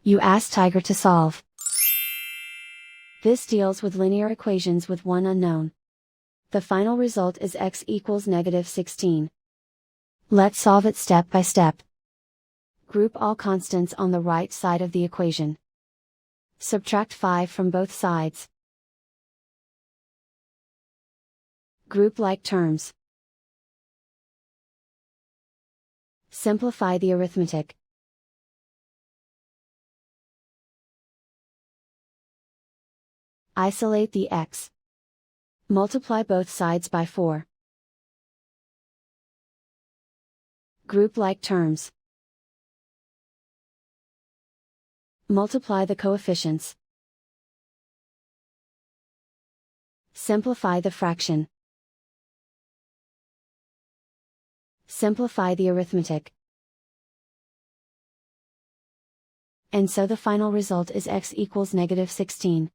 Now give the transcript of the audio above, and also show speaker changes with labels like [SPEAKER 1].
[SPEAKER 1] You ask Tiger to solve. This deals with linear equations with one unknown. The final result is x equals -16. Let's solve it step by step. Group all constants on the right side of the equation. Subtract 5 from both sides. Group like terms. Simplify the arithmetic. Isolate the x. Multiply both sides by 4. Group like terms. Multiply the coefficients. Simplify the fraction. Simplify the arithmetic. And so the final result is x equals -16.